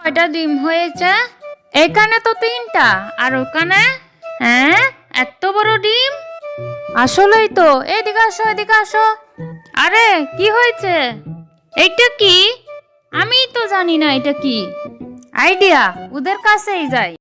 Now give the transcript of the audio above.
কয়টা ডিম হয়েছে? এখানে তো 3টা, আর ওখানে? হ্যাঁ, এত বড় ডিম! আসলেই তো। এদিকে আসো, এদিকে আসো। আরে কি হয়েছে? এইটা কি? আমি তো জানি না এটা কি। আইডিয়া, ওদের কাছেই যাই।